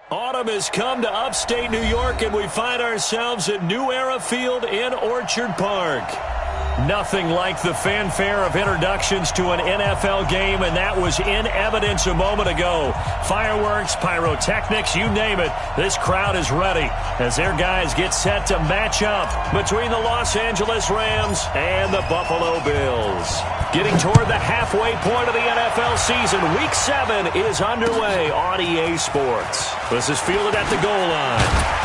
Autumn has come to upstate New York, and we find ourselves at New Era Field in Orchard Park. Nothing like the fanfare of introductions to an NFL game, and that was in evidence a moment ago. Fireworks, pyrotechnics, you name it. This crowd is ready as their guys get set to match up between the Los Angeles Rams and the Buffalo Bills. Getting toward the halfway point of the NFL season, Week 7 is underway on EA Sports. This is fielded at the goal line.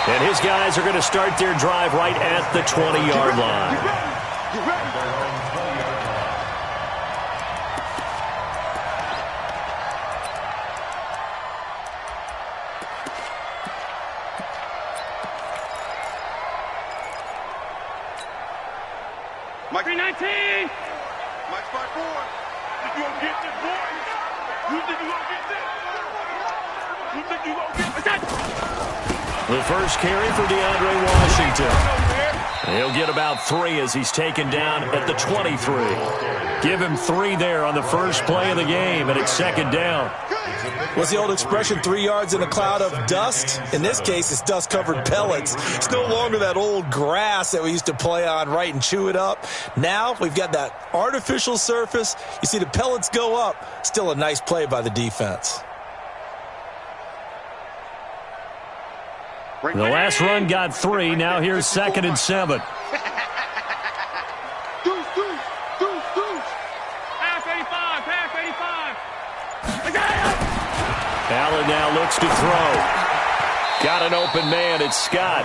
And his guys are going to start their drive right at the 20-yard line. Mike 319. Mike 5-4. You gonna get this, boy? You think you gonna get this? You think you gonna get this? The first carry for DeAndre Washington. He'll get about 3 as he's taken down at the 23. Give him 3 there on the first play of the game, and it's second down. What's the old expression, 3 yards in a cloud of dust? In this case, it's dust-covered pellets. It's no longer that old grass that we used to play on, right, and chew it up. Now we've got that artificial surface. You see the pellets go up. Still a nice play by the defense. The last run got 3. Now here's 2nd and 7. Allen now looks to throw. Got an open man. It's Scott.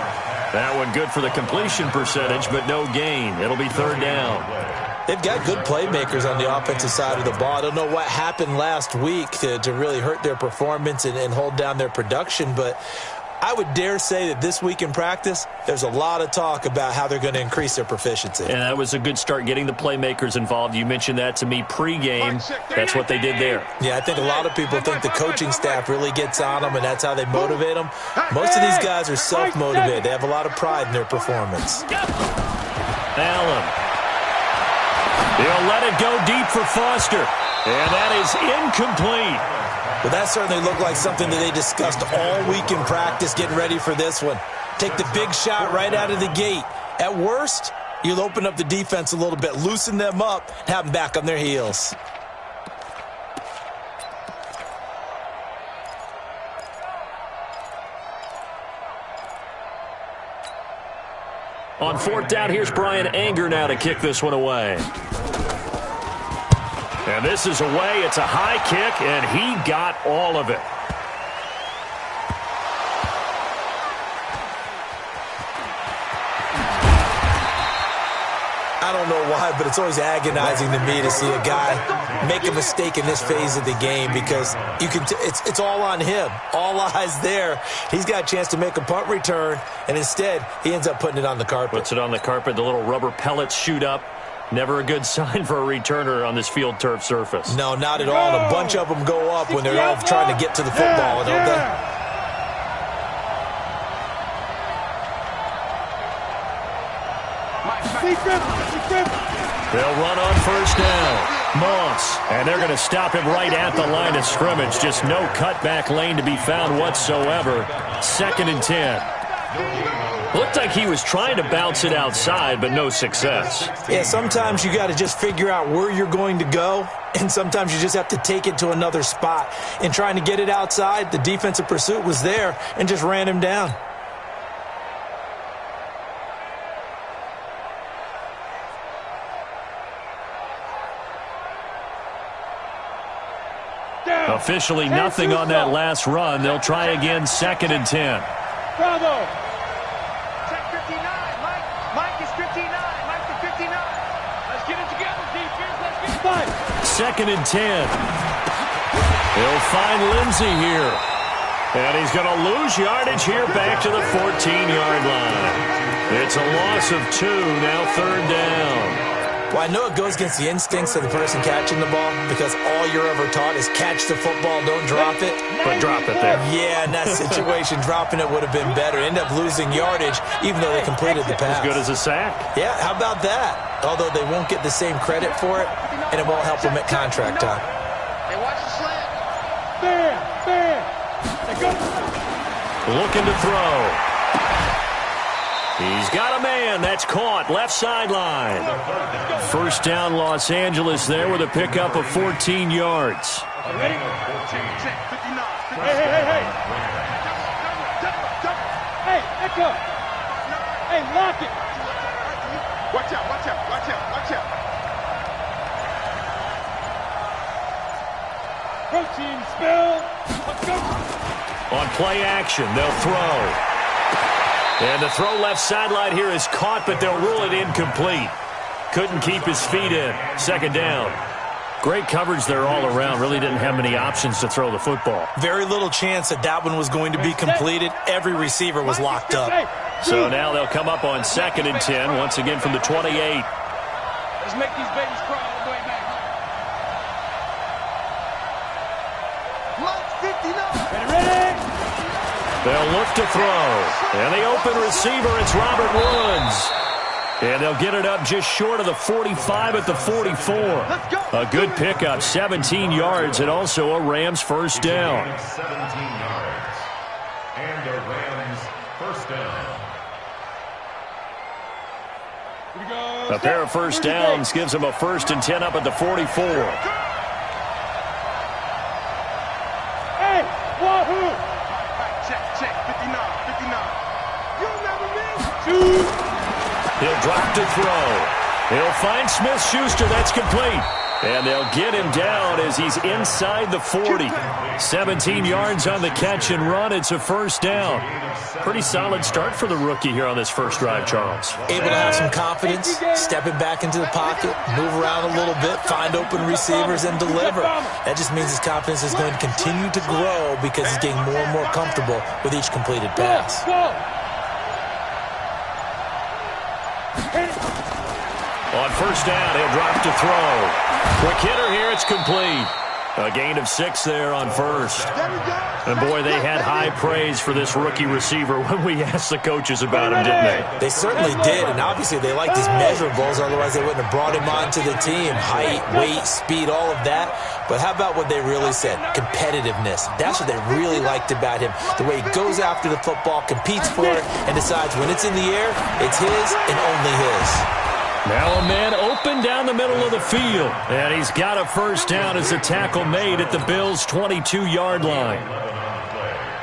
That one good for the completion percentage, but no gain. It'll be 3rd down. They've got good playmakers on the offensive side of the ball. I don't know what happened last week to really hurt their performance and hold down their production, but I would dare say that this week in practice, there's a lot of talk about how they're going to increase their proficiency. And that was a good start, getting the playmakers involved. You mentioned that to me pregame. That's what they did there. Yeah, I think a lot of people think the coaching staff really gets on them, and that's how they motivate them. Most of these guys are self-motivated. They have a lot of pride in their performance. Allen. He'll let it go deep for Foster. And that is incomplete. Well, that certainly looked like something that they discussed all week in practice, getting ready for this one. Take the big shot right out of the gate. At worst, you'll open up the defense a little bit, loosen them up, have them back on their heels. On 4th down, here's Brian Anger now to kick this one away. And this is away. It's a high kick, and he got all of it. I don't know why, but it's always agonizing to me to see a guy make a mistake in this phase of the game because you can. It's all on him. All eyes there. He's got a chance to make a punt return, and instead he ends up putting it on the carpet. Puts it on the carpet. The little rubber pellets shoot up. Never a good sign for a returner on this field turf surface. No, not at all. And a bunch of them go up when they're all trying to get to the football, don't they? They'll run on 1st down. Moss. And they're going to stop him right at the line of scrimmage. Just no cutback lane to be found whatsoever. 2nd and 10. Looked like he was trying to bounce it outside, but no success. Yeah, sometimes you got to just figure out where you're going to go, and sometimes you just have to take it to another spot. In trying to get it outside, the defensive pursuit was there and just ran him down. Officially nothing on that last run. They'll try again, 2nd and 10. Bravo. 2nd and 10. He'll find Lindsey here. And he's going to lose yardage here back to the 14-yard line. It's a loss of 2, now 3rd down. Well, I know it goes against the instincts of the person catching the ball because all you're ever taught is catch the football, don't drop it. But drop it there. Yeah, in that situation, dropping it would have been better. End up losing yardage even though they completed the pass. As good as a sack. Yeah, how about that? Although they won't get the same credit for it, and it won't help them at contract time. Hey, watch the slant. Fair. Looking to throw. He's got a man. That's caught. Left sideline. First down, Los Angeles there with a pickup of 14 yards. Ready? Check, 59. Hey. Hey, Echo. Hey, lock it. Watch out. Protein spill. Let's go. On play action, they'll throw. And the throw left sideline here is caught, but they'll rule it incomplete. Couldn't keep his feet in. Second down. Great coverage there all around. Really didn't have many options to throw the football. Very little chance that one was going to be completed. Every receiver was locked up. So now they'll come up on 2nd and 10, once again from the 28. Let's make these babies crawl all the way back home. Ready? They'll look to throw. And the open receiver, it's Robert Woods. And they'll get it up just short of the 45 at the 44. A good pickup, 17 yards, and also a Rams first down. 17 yards. And a Rams first down. A pair of first downs gives them a 1st and 10 up at the 44. Hey, wahoo! Check, 59. You'll never miss. Shoot! He'll drop to throw. He'll find Smith-Schuster. That's complete. And they'll get him down as he's inside the 40. 17 yards on the catch and run. It's a first down. Pretty solid start for the rookie here on this first drive, Charles. Able to have some confidence, stepping back into the pocket, move around a little bit, find open receivers, and deliver. That just means his confidence is going to continue to grow because he's getting more and more comfortable with each completed pass. On first down, he'll drop to throw. Quick hitter here, it's complete. A gain of 6 there on first. And boy, they had high praise for this rookie receiver when we asked the coaches about him, didn't they? They certainly did, and obviously they liked his measurables, otherwise they wouldn't have brought him onto the team. Height, weight, speed, all of that. But how about what they really said? Competitiveness. That's what they really liked about him. The way he goes after the football, competes for it, and decides when it's in the air, it's his and only his. Now a man open down the middle of the field. And he's got a first down as the tackle made at the Bills' 22-yard line.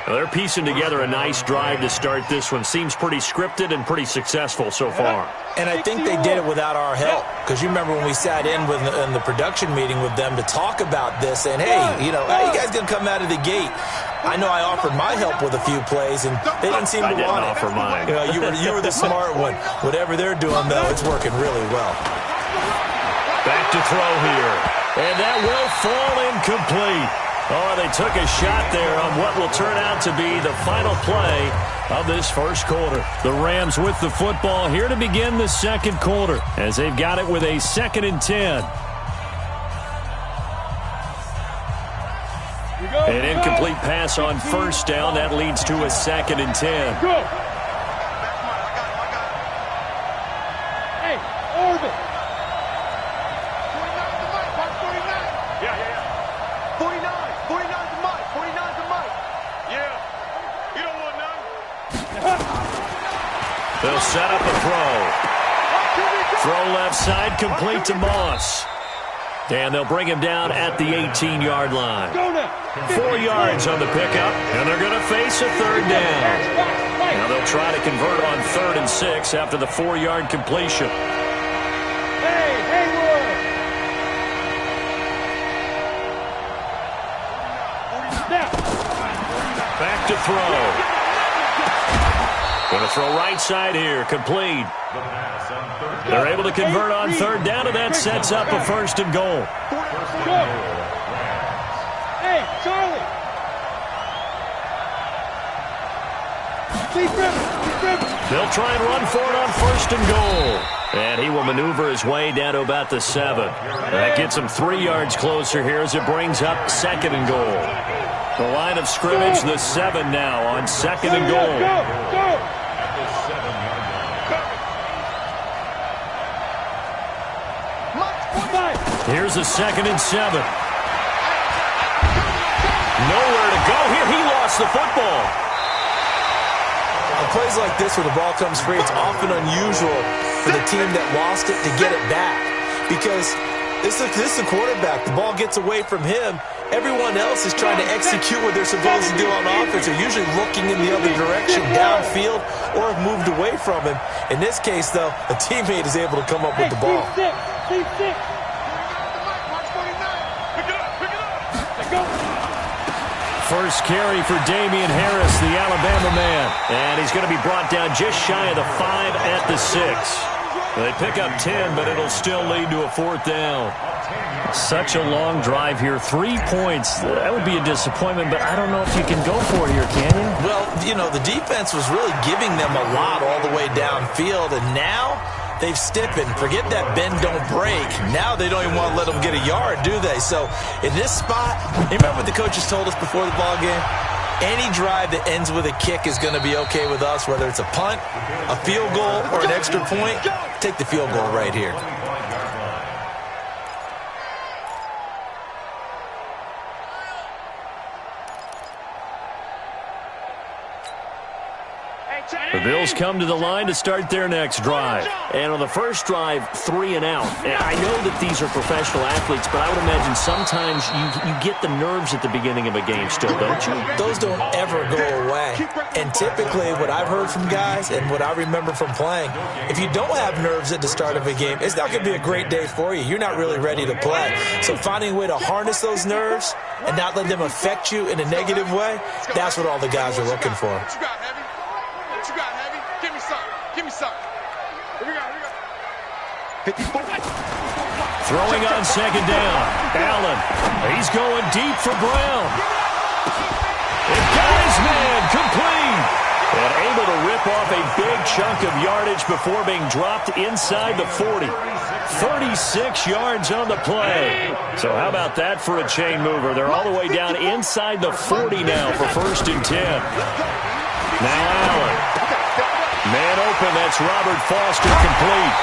Well, they're piecing together a nice drive to start this one. Seems pretty scripted and pretty successful so far. And I think they did it without our help. Because you remember when we sat in the production meeting with them to talk about this, and hey, how you guys going to come out of the gate? I know I offered my help with a few plays, and they didn't seem to want it. I didn't offer mine. You were the smart one. Whatever they're doing, though, it's working really well. Back to throw here. And that will fall incomplete. Oh, they took a shot there on what will turn out to be the final play of this first quarter. The Rams with the football here to begin the second quarter as they've got it with a 2nd and 10. An incomplete pass on first down. That leads to a 2nd and 10. Go! Hey, Orbit! 49's the mic. Yeah. You don't want none. They'll set up a throw. Throw left side, complete to Moss. And they'll bring him down at the 18-yard line. 4 yards on the pickup, and they're going to face a 3rd down. Now they'll try to convert on 3rd and 6 after the 4-yard completion. Hey, Haywood! Back to throw. Going to throw right side here, complete. They're able to convert on 3rd down, and that sets up a 1st and goal. Hey, Charlie! They'll try and run for it on 1st and goal. And he will maneuver his way down to about the 7. That gets him 3 yards closer here as it brings up 2nd and goal. The line of scrimmage, the 7 now on 2nd and goal. Go! Here's a 2nd and 7. Nowhere to go here. He lost lost the football. On plays like this where the ball comes free, it's often unusual for the team that lost it to get it back. Because this is the quarterback. The ball gets away from him. Everyone else is trying to execute what they're supposed to do on offense. They're usually looking in the other direction, downfield, or have moved away from him. In this case, though, a teammate is able to come up with the ball. C6. First carry for Damian Harris, the Alabama man. And he's going to be brought down just shy of the 5 at the 6. They pick up 10, but it'll still lead to a 4th down. Such a long drive here. 3 points. That would be a disappointment, but I don't know if you can go for it here, can you? Well, you know, the defense was really giving them a lot all the way downfield, and now they've stiffened. Forget that bend, don't break. Now they don't even want to let them get a yard, do they? So in this spot, you remember what the coaches told us before the ball game? Any drive that ends with a kick is going to be okay with us, whether it's a punt, a field goal, or an extra point. Take the field goal right here. The Bills come to the line to start their next drive. And on the first drive, 3 and out. And I know that these are professional athletes, but I would imagine sometimes you get the nerves at the beginning of a game still, don't you? Those don't ever go away. And typically what I've heard from guys and what I remember from playing, if you don't have nerves at the start of a game, it's not going to be a great day for you. You're not really ready to play. So finding a way to harness those nerves and not let them affect you in a negative way, that's what all the guys are looking for. Throwing on second down. Allen. He's going deep for Brown. It got his man complete. And able to rip off a big chunk of yardage before being dropped inside the 40. 36 yards on the play. So how about that for a chain mover? They're all the way down inside the 40 now for 1st and 10. Now Allen. Man open. That's Robert Foster complete.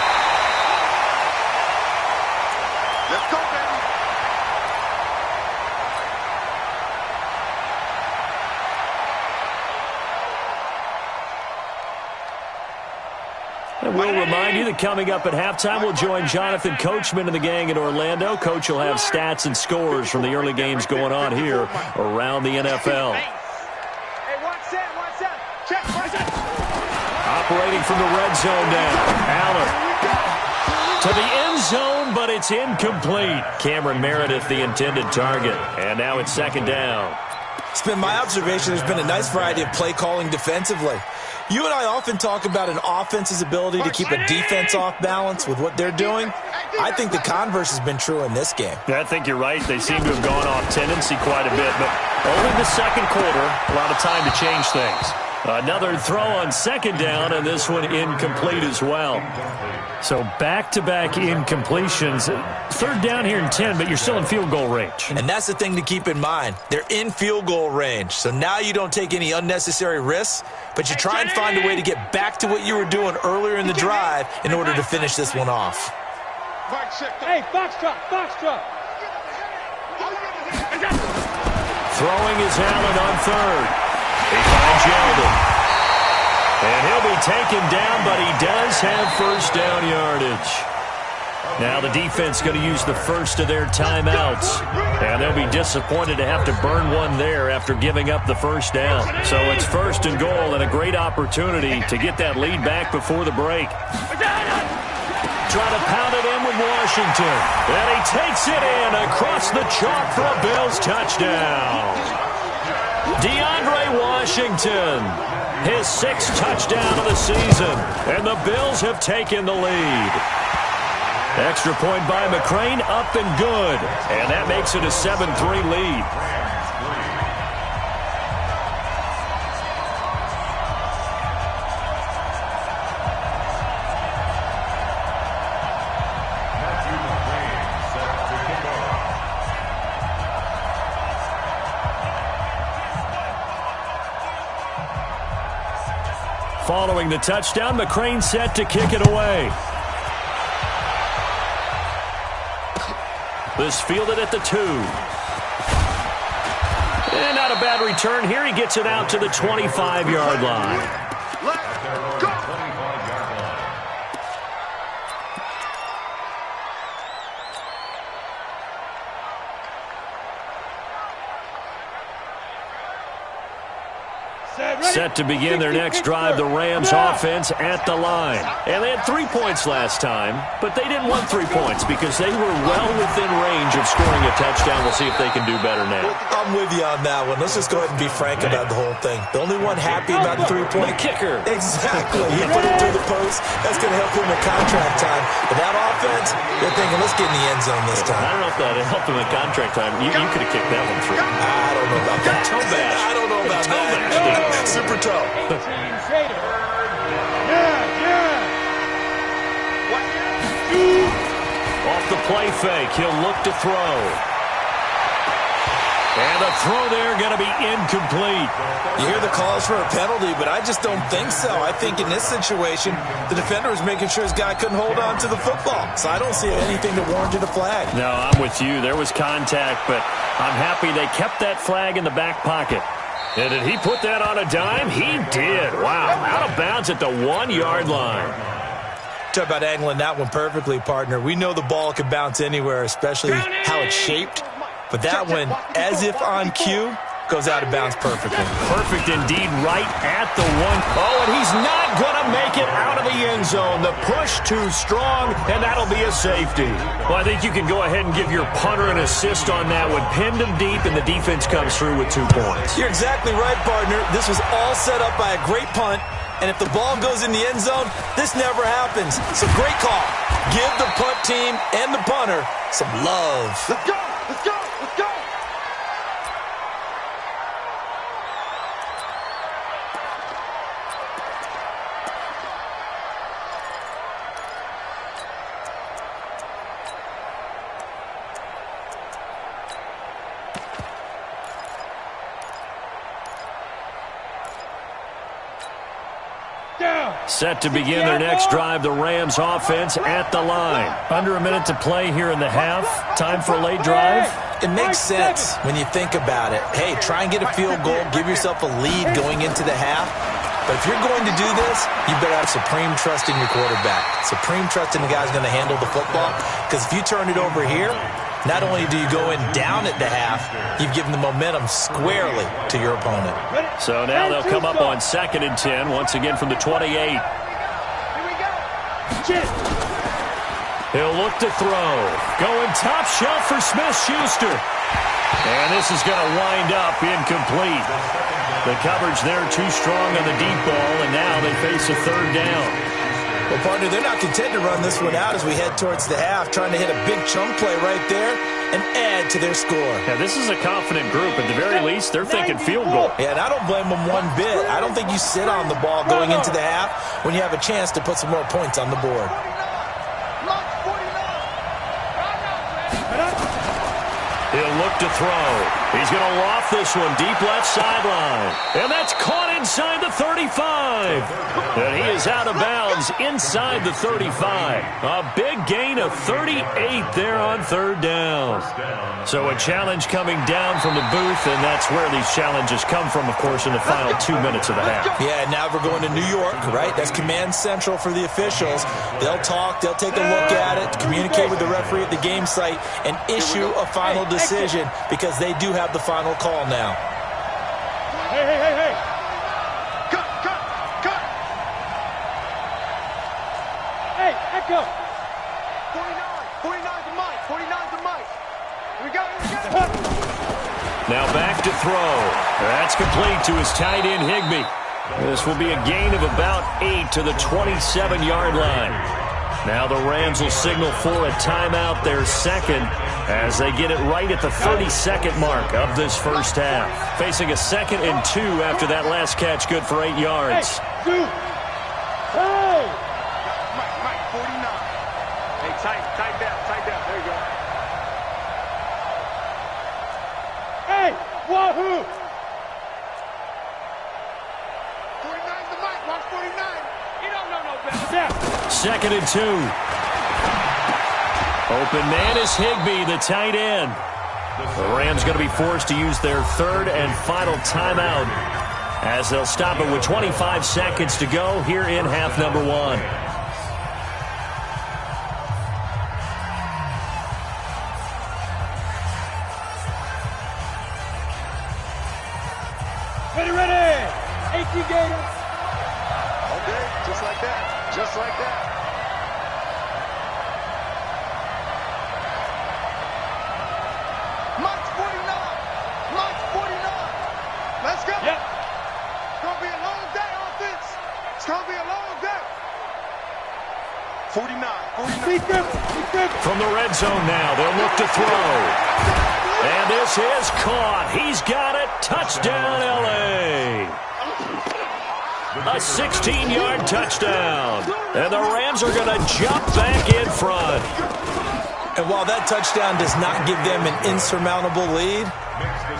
Let's go, baby. And we'll remind you that coming up at halftime, we'll join Jonathan Coachman and the gang in Orlando. Coach will have stats and scores from the early games going on here around the NFL. Hey, one set. Check, Operating from the red zone now. Allen to the end zone, but it's incomplete. Cameron Meredith, the intended target. And now it's 2nd down. It's been my observation there's been a nice variety of play calling defensively. You and I often talk about an offense's ability to keep a defense off balance with what they're doing. I think the converse has been true in this game. I think you're right. They seem to have gone off tendency quite a bit, but only the second quarter, a lot of time to change things. Another throw on 2nd down, and this one incomplete as well. So back-to-back incompletions. 3rd down here and 10, but you're still in field goal range. And that's the thing to keep in mind. They're in field goal range. So now you don't take any unnecessary risks, but you try and find a way to get back to what you were doing earlier in the drive in order to finish this one off. Hey, Foxtrot. Throwing is Allen on 3rd. He finds Yeldon. And he'll be taken down, but he does have 1st down yardage. Now the defense going to use the first of their timeouts. And they'll be disappointed to have to burn one there after giving up the 1st down. So it's 1st and goal and a great opportunity to get that lead back before the break. Trying to pound it in with Washington. And he takes it in across the chalk for a Bills touchdown. DeAndre Washington, his 6th touchdown of the season, and the Bills have taken the lead. Extra point by McCrane, up and good, and that makes it a 7-3 lead. Following the touchdown, McCrane set to kick it away. This fielded at the 2. And not a bad return here. He gets it out to the 25-yard line. Let's go. Set to begin their next drive, the Rams offense at the line. And they had 3 points last time, but they didn't want 3 points because they were well within range of scoring a touchdown. We'll see if they can do better now. I'm with you on that one. Let's just go ahead and be frank about the whole thing. The only one happy about the 3-point kicker. Exactly. He put it through the post. That's going to help him in contract time. But that offense, they're thinking, let's get in the end zone this time. I don't know if that helped him in contract time. You could have kicked that one through. I don't know about that. Toe bash. I don't know about that. Super toe. Off the play fake, he'll look to throw. And the throw there going to be incomplete. You hear the calls for a penalty, but I just don't think so. I think in this situation, the defender was making sure his guy couldn't hold on to the football. So I don't see anything that warranted a flag. No, I'm with you. There was contact, but I'm happy they kept that flag in the back pocket. And did he put that on a dime? He did. Wow, out of bounds at the 1-yard line. Talk about angling that one perfectly, partner. We know the ball can bounce anywhere, especially how it's shaped. But that one, as if on cue, goes out of bounds perfectly. Perfect indeed, right at the 1. Oh, and he's not going to make it out of the end zone. The push too strong, and that'll be a safety. Well, I think you can go ahead and give your punter an assist on that one. Pinned him deep, and the defense comes through with 2 points. You're exactly right, partner. This was all set up by a great punt, and if the ball goes in the end zone, this never happens. So great call. Give the punt team and the punter some love. Let's go. Let's go. Let's go. Set to begin their next drive, the Rams offense at the line. Under a minute to play here in the half. Time for a late drive. It makes sense when you think about it. Hey, try and get a field goal. Give yourself a lead going into the half. But if you're going to do this, you better have supreme trust in your quarterback. Supreme trust in the guy's going to handle the football. Because if you turn it over here, not only do you go in down at the half, you've given the momentum squarely to your opponent. So now they'll come up on 2nd and 10, once again from the 28. Here we go. He'll look to throw. Going top shelf for Smith-Schuster. And this is going to wind up incomplete. The coverage there too strong on the deep ball, and now they face a 3rd down. Well, partner, they're not content to run this one out as we head towards the half, trying to hit a big chunk play right there and add to their score. Now, this is a confident group. At the very least, they're thinking field goal. Yeah, and I don't blame them one bit. I don't think you sit on the ball going into the half when you have a chance to put some more points on the board. He'll look to throw. He's going to loft this one deep left sideline. And that's caught inside the 35. And he is out of bounds inside the 35. A big gain of 38 there on 3rd down. So a challenge coming down from the booth, and that's where these challenges come from, of course, in the final 2 minutes of the half. Yeah, now we're going to New York, right? That's command central for the officials. They'll talk, they'll take a look at it, communicate with the referee at the game site, and issue a final decision because they do have the final call now. Hey. Cut. Hey, echo. 49's the mic. 49's the mic. Here we go. Now back to throw. That's complete to his tight end, Higbee. This will be a gain of about 8 to the 27-yard line. Now the Rams will signal for a timeout, their 2nd, as they get it right at the 32nd mark of this first half. Facing a 2nd and 2 after that last catch, good for 8 yards. Hey, Mike, 49. Hey, tight down. There you go. hey, wahoo! 49's the mic. Watch 49. You don't know no better. 2nd and 2. Open man is Higbee, the tight end. The Rams going to be forced to use their third and final timeout as they'll stop it with 25 seconds to go here in half number one. Ready. 18 Gators. Okay, just like that. Just like that. Mike 49. Mike 49. Let's go. Yep. It's going to be a long day, offense. It's going to be a long day. 49. Be careful. From the red zone now, they'll look to throw. And this is caught. He's got it. Touchdown, L.A. A 16-yard touchdown. And the Rams are going to jump back in front. And while that touchdown does not give them an insurmountable lead,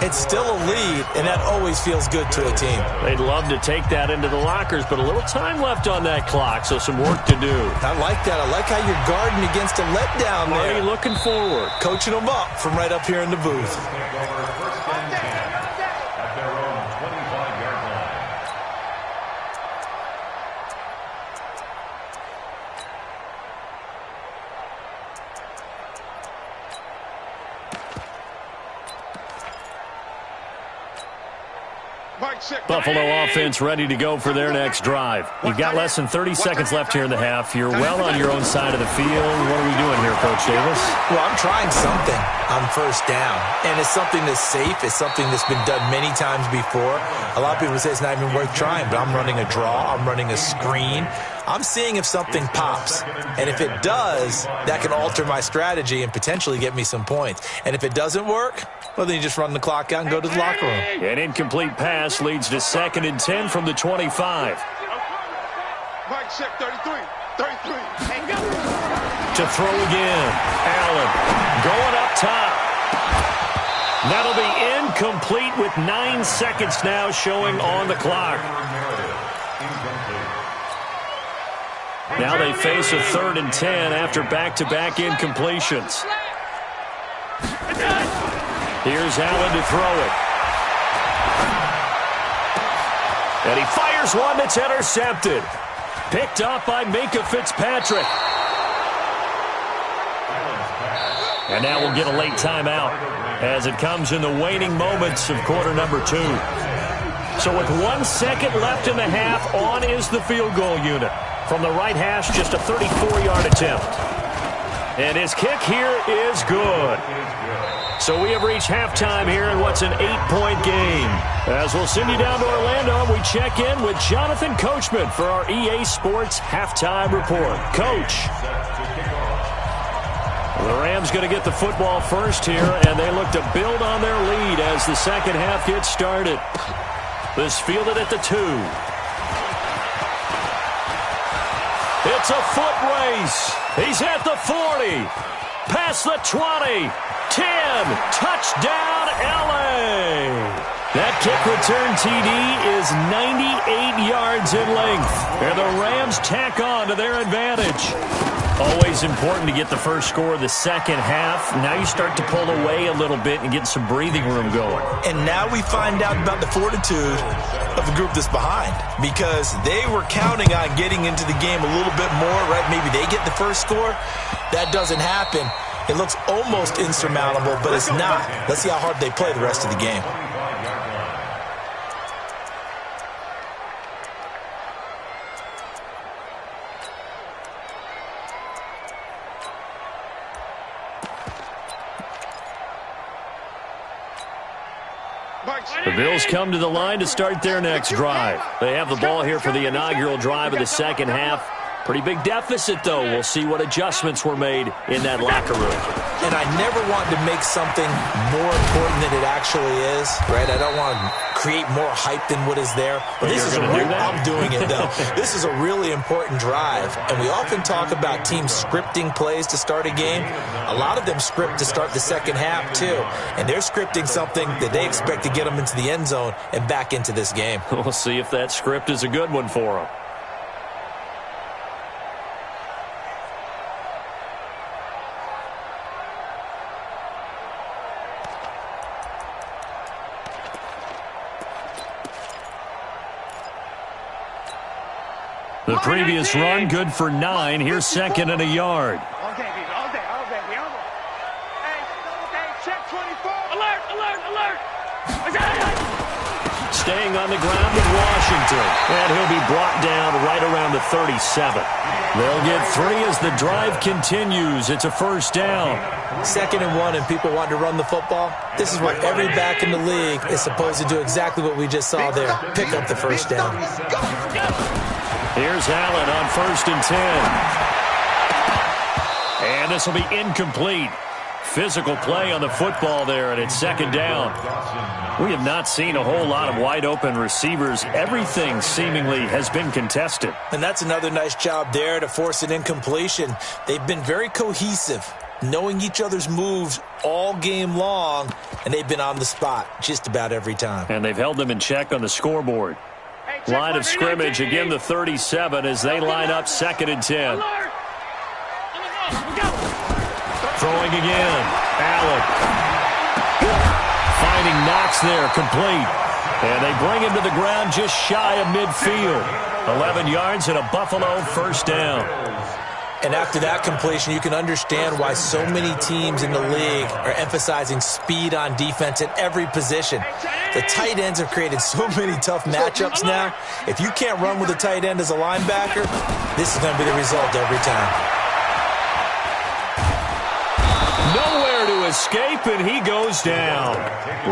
it's still a lead, and that always feels good to a team. They'd love to take that into the lockers, but a little time left on that clock, so some work to do. I like that. I like how you're guarding against a letdown there. Marty looking forward. Coaching them up from right up here in the booth. At their own 25-yard line. Mike check. Buffalo offense ready to go for their next drive. You've got less than 30 seconds left here in the half. You're well on your own side of the field. What are we doing here, Coach Davis? Well, I'm trying something on first down, and it's something that's safe. It's something that's been done many times before. A lot of people say it's not even worth trying, but I'm running a draw. I'm running a screen. I'm seeing if something pops, and if it does, that can alter my strategy and potentially get me some points. And if it doesn't work, well, then you just run the clock out and go to the locker room. An incomplete pass leads to 2nd and 10 from the 25. Mike check 33. 33. Hey, go. To throw again. Allen going up top. That'll be incomplete with 9 seconds now showing on the clock. Now they face a 3rd and 10 after back-to-back incompletions. Here's Allen to throw it. And he fires one that's intercepted. Picked up by Minkah Fitzpatrick. And now we'll get a late timeout as it comes in the waning moments of quarter number 2. So with 1 second left in the half, on is the field goal unit. From the right hash, just a 34-yard attempt. And his kick here is good. So we have reached halftime here in what's an 8-point game. As we'll send you down to Orlando, we check in with Jonathan Coachman for our EA Sports Halftime Report. Coach. The Rams going to get the football first here, and they look to build on their lead as the second half gets started. This fielded at the 2. It's a foot race. He's at the 40. Past the 20. 10. Touchdown, L.A. That kick return TD is 98 yards in length. And the Rams tack on to their advantage. Always important to get the first score of the second half. Now you start to pull away a little bit and get some breathing room going. And now we find out about the fortitude of the group that's behind, because they were counting on getting into the game a little bit more, right? Maybe they get the first score. That doesn't happen. It looks almost insurmountable, but it's not. Let's see how hard they play the rest of the game. The Bills come to the line to start their next drive. They have the ball here for the inaugural drive of the second half. Pretty big deficit, though. We'll see what adjustments were made in that locker room. And I never want to make something more important than it actually is, right? I don't want to create more hype than what is there. But this is I'm doing it, though. This is a really important drive. And we often talk about teams scripting plays to start a game. A lot of them script to start the second half, too. And they're scripting something that they expect to get them into the end zone and back into this game. We'll see if that script is a good one for them. The previous run, good for 9. Here's second and a yard. All day, baby. All day. All day. Hey, check 24. Alert, alert, alert. Staying on the ground with Washington. And he'll be brought down right around the 37. They'll get 3 as the drive continues. It's a first down. 2nd and 1 and people want to run the football. This is what every back in the league is supposed to do, exactly what we just saw there. Pick up the first down. Here's Allen on 1st and 10. And this will be incomplete. Physical play on the football there, and it's 2nd down. We have not seen a whole lot of wide-open receivers. Everything seemingly has been contested. And that's another nice job there to force an incompletion. They've been very cohesive, knowing each other's moves all game long, and they've been on the spot just about every time. And they've held them in check on the scoreboard. Line of scrimmage, again the 37 as they line up 2nd and 10. Throwing again. Allen. Finding Knox there, complete. And they bring him to the ground just shy of midfield. 11 yards and a Buffalo first down. And after that completion, you can understand why so many teams in the league are emphasizing speed on defense at every position. The tight ends have created so many tough matchups now. If you can't run with a tight end as a linebacker, this is going to be the result every time. Nowhere to escape, and he goes down.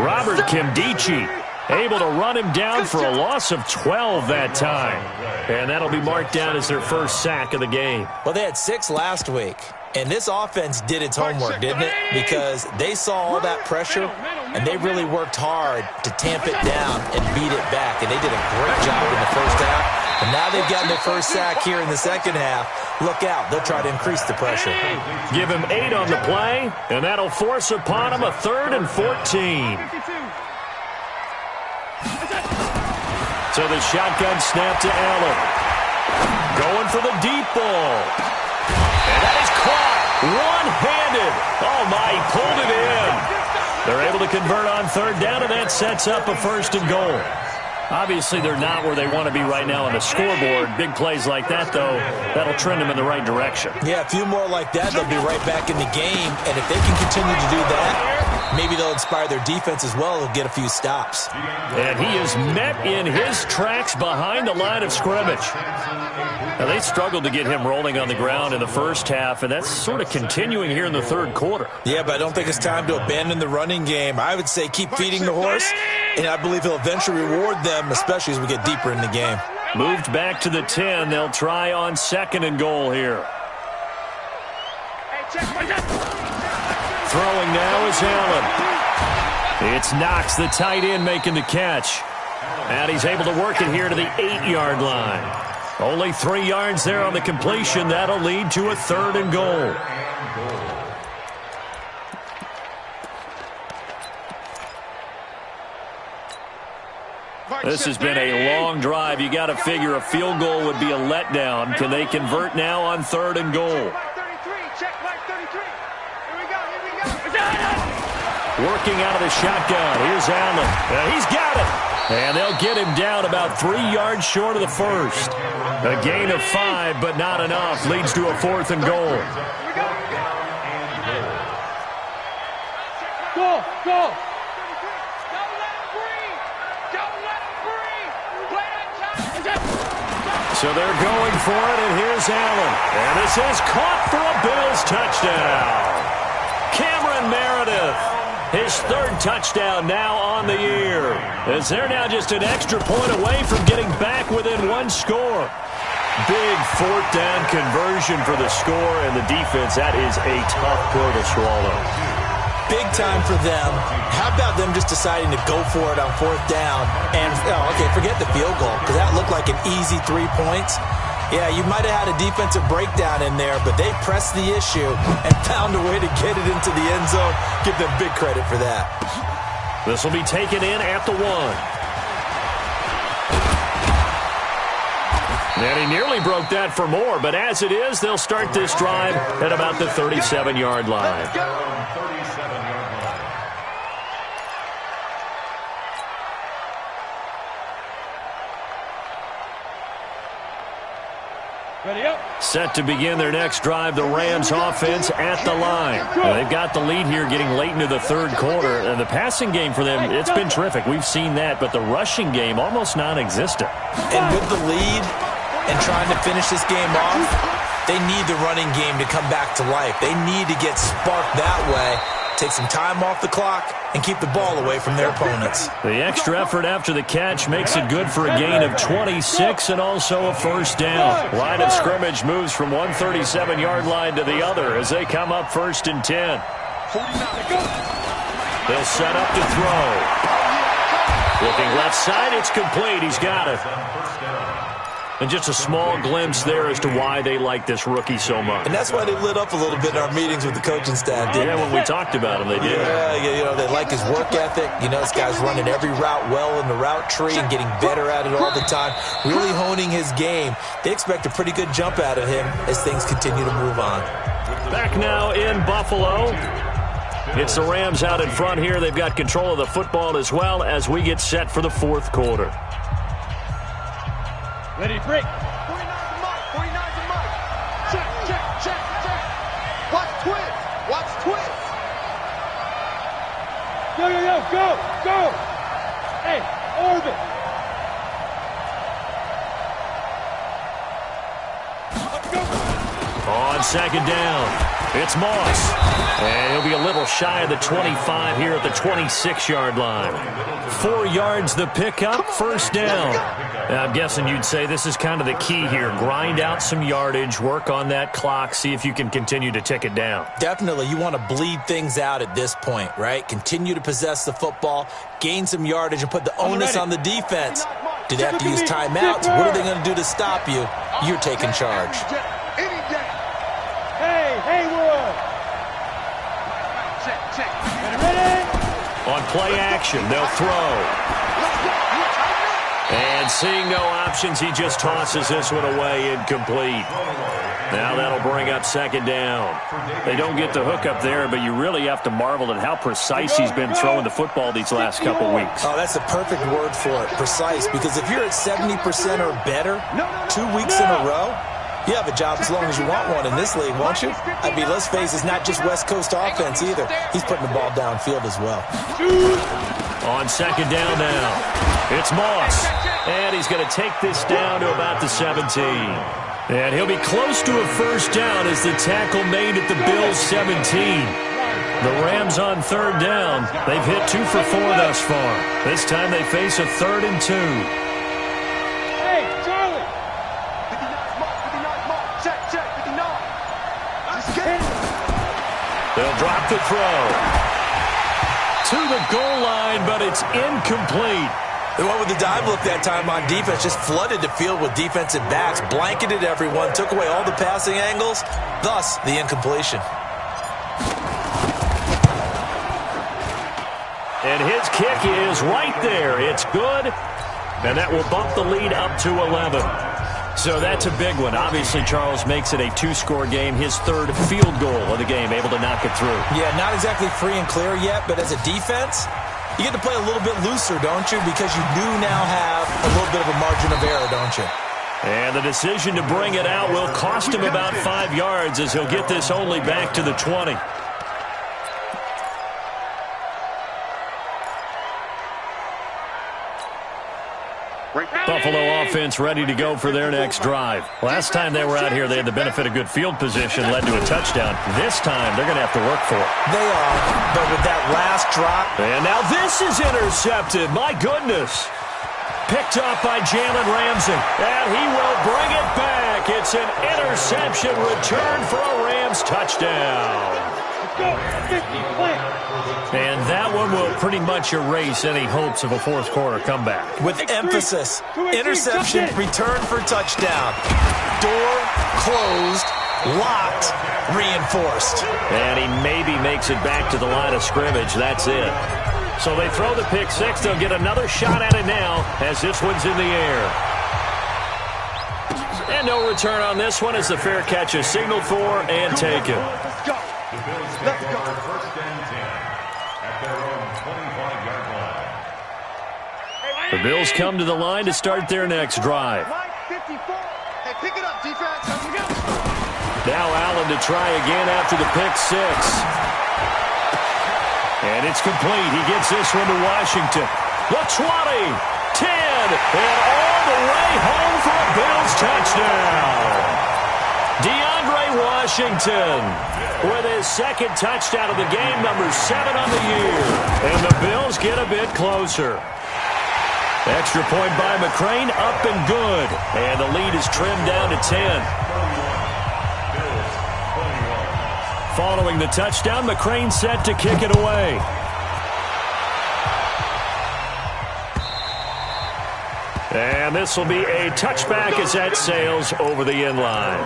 Robert Nkemdiche able to run him down for a loss of 12 that time. And that'll be marked down as their first sack of the game. Well, they had 6 last week, and this offense did its homework, didn't it? Because they saw all that pressure, and they really worked hard to tamp it down and beat it back. And they did a great job in the first half. And now they've gotten their first sack here in the second half. Look out. They'll try to increase the pressure. Give him 8 on the play, and that'll force upon him a 3rd and 14. So the shotgun snap to Allen. Going for the deep ball. And that is caught one-handed. Oh, my, he pulled it in. They're able to convert on 3rd down, and that sets up a 1st and goal. Obviously, they're not where they want to be right now on the scoreboard. Big plays like that, though, that'll trend them in the right direction. Yeah, a few more like that, they'll be right back in the game. And if they can continue to do that, maybe they'll inspire their defense as well. They'll get a few stops. And he is met in his tracks behind the line of scrimmage. Now, they struggled to get him rolling on the ground in the first half, and that's sort of continuing here in the 3rd quarter. Yeah, but I don't think it's time to abandon the running game. I would say keep feeding the horse, and I believe he'll eventually reward them, especially as we get deeper in the game. Moved back to the 10. They'll try on 2nd and goal here. Throwing now is Allen. It's Knox, the tight end, making the catch. And he's able to work it here to the 8-yard line. Only 3 yards there on the completion. That'll lead to a 3rd and goal. This has been a long drive. You got to figure a field goal would be a letdown. Can they convert now on 3rd and goal? Working out of the shotgun. Here's Allen. He's got it. And they'll get him down about 3 yards short of the first. A gain of 5, but not enough. Leads to a 4th and goal. Go, go. So they're going for it, and here's Allen. And this is caught for a Bills touchdown. Cameron Meredith, his 3rd touchdown now on the year. As they're now just an extra point away from getting back within 1 score. Big 4th down conversion for the score, and the defense, that is a tough pill to swallow. Big time for them. How about them just deciding to go for it on 4th down? And, okay, forget the field goal, because that looked like an easy 3 points. Yeah, you might have had a defensive breakdown in there, but they pressed the issue and found a way to get it into the end zone. Give them big credit for that. This will be taken in at the 1. And he nearly broke that for more, but as it is, they'll start this drive at about the 37-yard line. Ready up. Set to begin their next drive, the Rams offense at the line. Now, they've got the lead here getting late into the third quarter. And the passing game for them, it's been terrific. We've seen that, but the rushing game almost non-existent. And with the lead and trying to finish this game off, they need the running game to come back to life. They need to get sparked that way, take some time off the clock, and keep the ball away from their opponents. The extra effort after the catch makes it good for a gain of 26 and also a first down. Line of scrimmage moves from one 37-yard line to the other as they come up 1st and 10. They'll set up to throw. Looking left side, it's complete. He's got it. And just a small glimpse there as to why they like this rookie so much. And that's why they lit up a little bit in our meetings with the coaching staff, didn't they? When we talked about him, they did. Yeah, they like his work ethic. This guy's running every route well in the route tree and getting better at it all the time, really honing his game. They expect a pretty good jump out of him as things continue to move on. Back now in Buffalo. It's the Rams out in front here. They've got control of the football as well as we get set for the fourth quarter. Ready, break. 49's a mark. 49's a mark. Check, check, check, check. Watch twist. Watch twist. Yo, go. Hey, orbit. Let's go. On second down, it's Moss. And he'll be a little shy of the 25 here at the 26-yard line. 4 yards the pickup, first down. Now, I'm guessing you'd say this is kind of the key here. Grind out some yardage, work on that clock, see if you can continue to tick it down. Definitely. You want to bleed things out at this point, right? Continue to possess the football, gain some yardage, and put the onus on the defense. Do they have to use timeouts? What are they going to do to stop you? You're taking charge. Hey, Haywood. Check. Ready? On play action, they'll throw. And seeing no options, he just tosses this one away, incomplete. Now that'll bring up second down. They don't get the hook up there, but you really have to marvel at how precise he's been throwing the football these last couple weeks. Oh, that's a perfect word for it, precise, because if you're at 70% or better 2 weeks in a row, you have a job as long as you want one in this league, won't you? I mean, let's face it, it's not just West Coast offense either. He's putting the ball downfield as well. On second down now, it's Moss. And he's going to take this down to about the 17. And he'll be close to a first down as the tackle made at the Bills' 17. The Rams on third down. They've hit 2 for 4 thus far. This time they face a 3rd and 2. Hey, Charlie. 59's mark. 59's mark. Check, 59. Let's get it. They'll drop the throw. To the goal line, but it's incomplete. They went with the dive look that time on defense, just flooded the field with defensive backs, blanketed everyone, took away all the passing angles, thus the incompletion. And his kick is right there. It's good, and that will bump the lead up to 11. So that's a big one. Obviously, Charles makes it a 2-score game, his 3rd field goal of the game, able to knock it through. Yeah, not exactly free and clear yet, but as a defense, you get to play a little bit looser, don't you? Because you do now have a little bit of a margin of error, don't you? And the decision to bring it out will cost him about 5 yards as he'll get this only back to the 20. Buffalo offense ready to go for their next drive. Last time they were out here, they had the benefit of good field position, led to a touchdown. This time, they're going to have to work for it. They are, but with that last drop. And now this is intercepted. My goodness. Picked up by Jalen Ramsey. And he will bring it back. It's an interception return for a Rams touchdown. Go, 50, play. And that one will pretty much erase any hopes of a fourth quarter comeback. With emphasis, interception, return for touchdown. Door closed, locked, reinforced. And he maybe makes it back to the line of scrimmage. That's it. So they throw the pick six. They'll get another shot at it now as this one's in the air. And no return on this one as the fair catch is signaled for and taken. Let's go. Let's go. First and 10 at their own 25-yard line. The Bills come to the line to start their next drive. Mike, 54. Hey, Pick it up, defense. Now Allen to try again after the pick six. And it's complete. He gets this one to Washington. The 20, 10, and all the way home for a Bills touchdown. DeAndre Washington with his second touchdown of the game, number 7 on the year. And the Bills get a bit closer. Extra point by McCrane, up and good. And the lead is trimmed down to 10. Following the touchdown, McCrane set to kick it away. And this will be a touchback as that sails over the end line.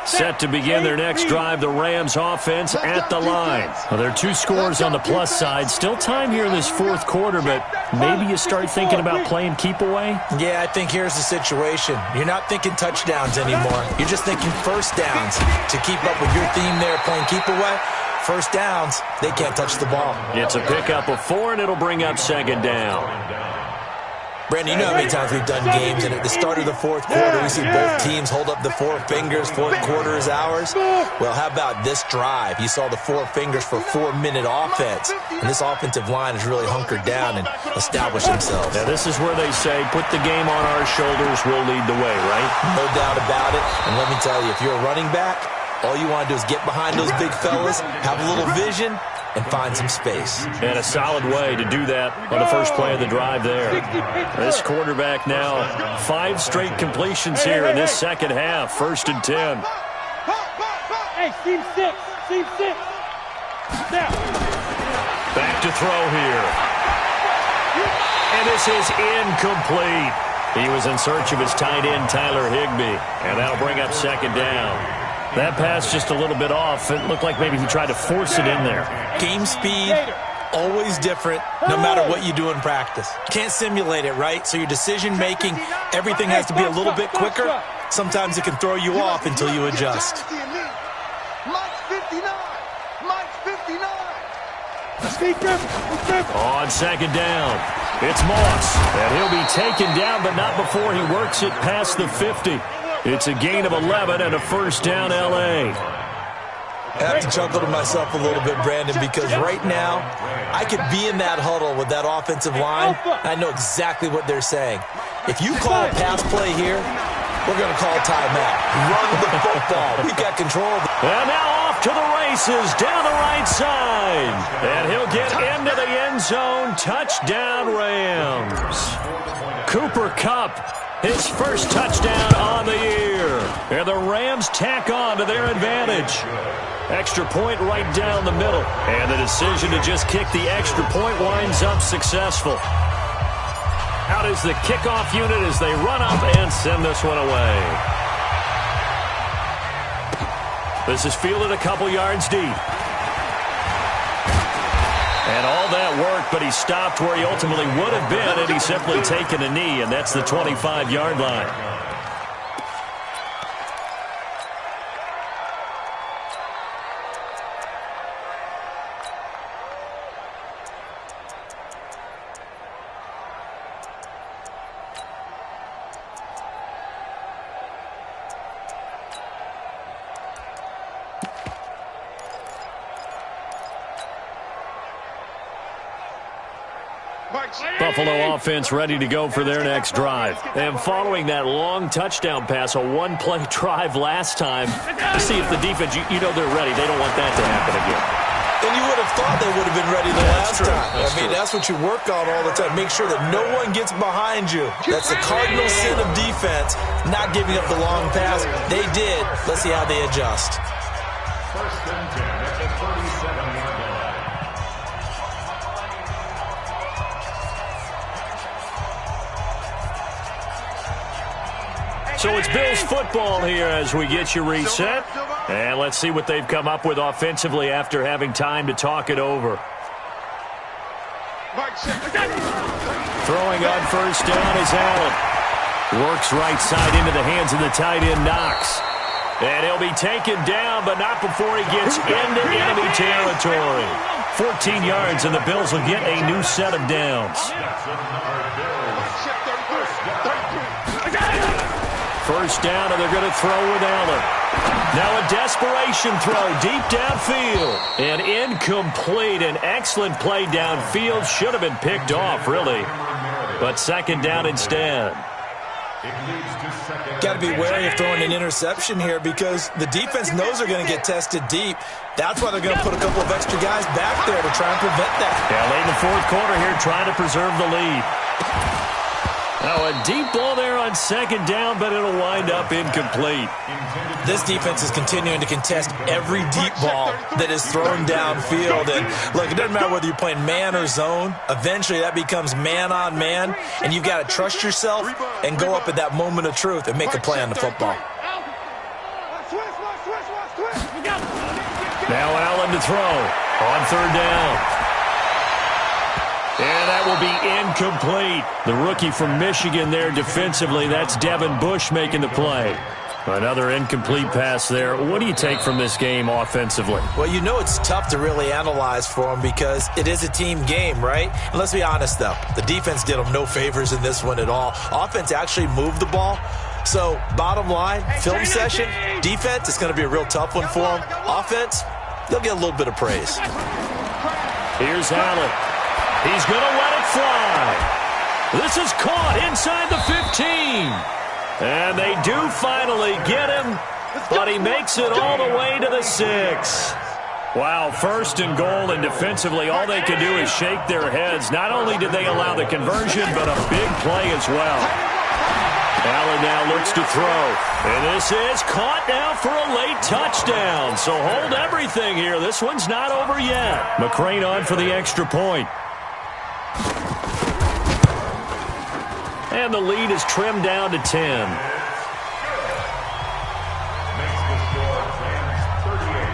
Set to begin their next drive, the Rams offense at the line. Well, there are 2 scores on the plus side. Still time here in this fourth quarter, but maybe you start thinking about playing keep away? Yeah, I think here's the situation. You're not thinking touchdowns anymore. You're just thinking first downs. To keep up with your theme there, playing keep away, first downs, they can't touch the ball. It's a pickup of 4, and it'll bring up second down. Brandon, you know how many times we've done games, and at the start of the fourth quarter, we see both teams hold up the 4 fingers, fourth quarter is ours. Well, how about this drive? You saw the 4 fingers for 4-minute offense, and this offensive line has really hunkered down and established themselves. Now, this is where they say, put the game on our shoulders, we'll lead the way, right? No doubt about it, and let me tell you, if you're a running back, all you want to do is get behind those big fellas, have a little vision, and find some space. And a solid way to do that on the first play of the drive there. This quarterback now 5 straight completions here in this second half. 1st and 10. Hey, team 6. Team 6. Now. Back to throw here. And this is incomplete. He was in search of his tight end, Tyler Higbee. And that'll bring up second down. That pass just a little bit off. It looked like maybe he tried to force it in there. Game speed, always different, no matter what you do in practice. Can't simulate it, right? So your decision-making, everything has to be a little bit quicker. Sometimes it can throw you off until you adjust. Mike's 59. Mike's 59. On second down, it's Moss. And he'll be taken down, but not before he works it past the 50. It's a gain of 11 and a first down, L.A. I have to chuckle to myself a little bit, Brandon, because right now I could be in that huddle with that offensive line. I know exactly what they're saying. If you call a pass play here, we're going to call a timeout. Run the football. We've got control of it. And now off to the races down the right side. And he'll get into the end zone. Touchdown, Rams. Cooper Kupp. His first touchdown on the year. And the Rams tack on to their advantage. Extra point right down the middle. And the decision to just kick the extra point winds up successful. Out is the kickoff unit as they run up and send this one away. This is fielded a couple yards deep. And all that work, but he stopped where he ultimately would have been, and he's simply taken a knee, and that's the 25-yard line. Buffalo offense ready to go for their next drive. And following that long touchdown pass, a one-play drive last time, to see if the defense, you know they're ready. They don't want that to happen again. And you would have thought they would have been ready the last time. That's what you work on all the time. Make sure that no one gets behind you. That's the cardinal sin of defense, not giving up the long pass. They did. Let's see how they adjust. First and 10 at the 37-yard line. So it's Bills football here as we get you reset. And let's see what they've come up with offensively after having time to talk it over. Throwing on first down is Allen. Works right side into the hands of the tight end, Knox. And he'll be taken down, but not before he gets into enemy territory. 14 yards, and the Bills will get a new set of downs. First down, and they're going to throw with Allen. Now a desperation throw deep downfield. And incomplete. An excellent play downfield. Should have been picked off, really. But second down instead. Got to be wary of throwing an interception here because the defense knows they're going to get tested deep. That's why they're going to put a couple of extra guys back there to try and prevent that. Yeah, late in the fourth quarter here, trying to preserve the lead. Now a deep ball there on second down, but it'll wind up incomplete. This defense is continuing to contest every deep ball that is thrown downfield. And look, it doesn't matter whether you're playing man or zone. Eventually that becomes man on man, and you've got to trust yourself and go up at that moment of truth and make a play on the football. Now Allen to throw on third down. And that will be incomplete. The rookie from Michigan there defensively. That's Devin Bush making the play. Another incomplete pass there. What do you take from this game offensively? Well, you know it's tough to really analyze for them because it is a team game, right? And let's be honest, though. The defense did them no favors in this one at all. Offense actually moved the ball. So, bottom line, film session, defense, it's going to be a real tough one for them. Offense, they'll get a little bit of praise. Here's Allen. He's going to let it fly. This is caught inside the 15. And they do finally get him, but he makes it all the way to the 6. Wow, first and goal, and defensively all they can do is shake their heads. Not only did they allow the conversion, but a big play as well. Allen now looks to throw. And this is caught now for a late touchdown. So hold everything here. This one's not over yet. McCrane on for the extra point. And the lead is trimmed down to 10. Makes the score Rams 38,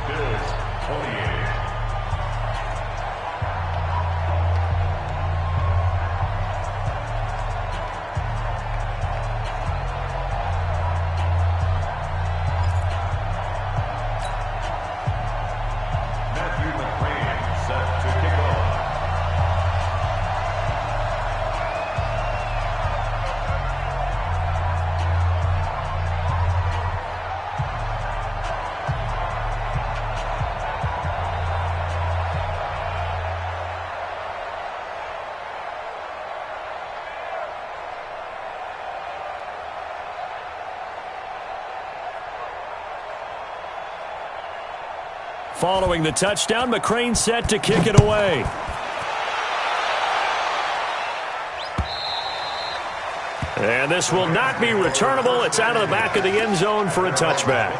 Bills 28. Matthew McCrane set to kick off. Following the touchdown, McCrane set to kick it away. And this will not be returnable. It's out of the back of the end zone for a touchback.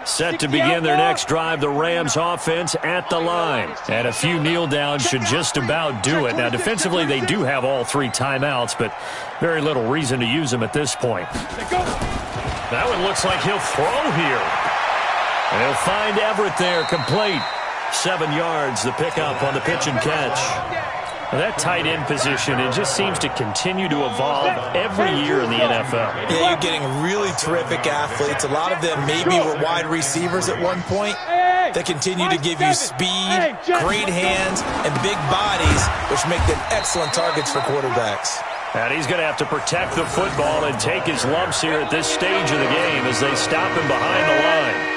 Set to begin their next drive, the Rams offense at the line. And a few kneel downs should just about do it. Now, defensively, they do have all 3 timeouts, but very little reason to use them at this point. That one looks like he'll throw here. And he'll find Everett there, complete. 7 yards, the pickup on the pitch and catch. Now, that tight end position, it just seems to continue to evolve every year in the NFL. Yeah, you're getting really terrific athletes. A lot of them maybe were wide receivers at one point. They continue to give you speed, great hands, and big bodies, which make them excellent targets for quarterbacks. And he's going to have to protect the football and take his lumps here at this stage of the game as they stop him behind the line.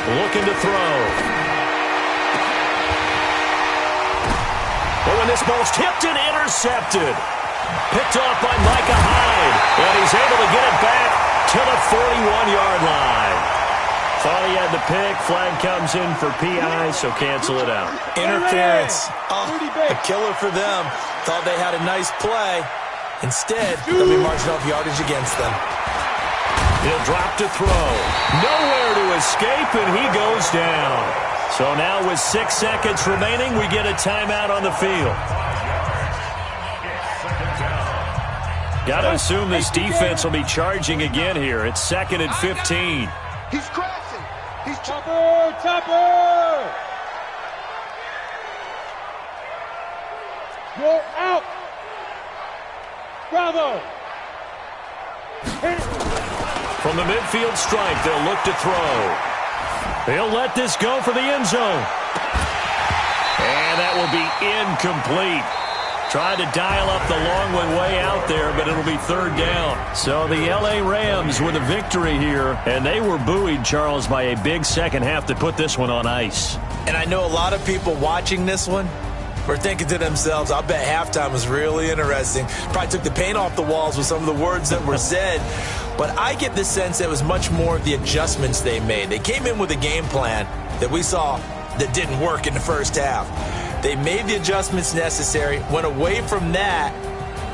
Looking to throw. Oh, and this ball's tipped and intercepted. Picked off by Micah Hyde. And he's able to get it back to the 41-yard line. Thought he had the pick. Flag comes in for PI, so cancel it out. Interference. Oh, a killer for them. Thought they had a nice play. Instead, they'll be marching off yardage against them. He'll drop to throw. Nowhere to escape, and he goes down. So now with 6 seconds remaining, we get a timeout on the field. Got to assume this defense will be charging again here. It's 2nd and 15. He's crashing. He's Topper! You're out. Bravo. Hit it. From the midfield stripe, they'll look to throw. He'll let this go for the end zone. And that will be incomplete. Tried to dial up the long one way out there, but it'll be third down. So the L.A. Rams with a victory here, and they were buoyed, Charles, by a big second half that put this one on ice. And I know a lot of people watching this one were thinking to themselves, I bet halftime was really interesting. Probably took the paint off the walls with some of the words that were said. But I get the sense that it was much more of the adjustments they made. They came in with a game plan that we saw that didn't work in the first half. They made the adjustments necessary, went away from that,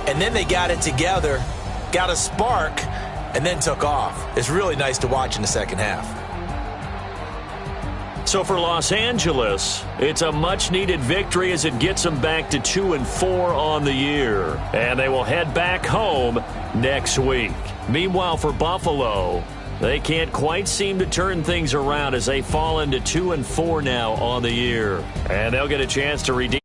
and then they got it together, got a spark, and then took off. It's really nice to watch in the second half. So for Los Angeles, it's a much-needed victory as it gets them back to 2-4 on the year. And they will head back home next week. Meanwhile, for Buffalo, they can't quite seem to turn things around as they fall into 2-4 now on the year. And they'll get a chance to redeem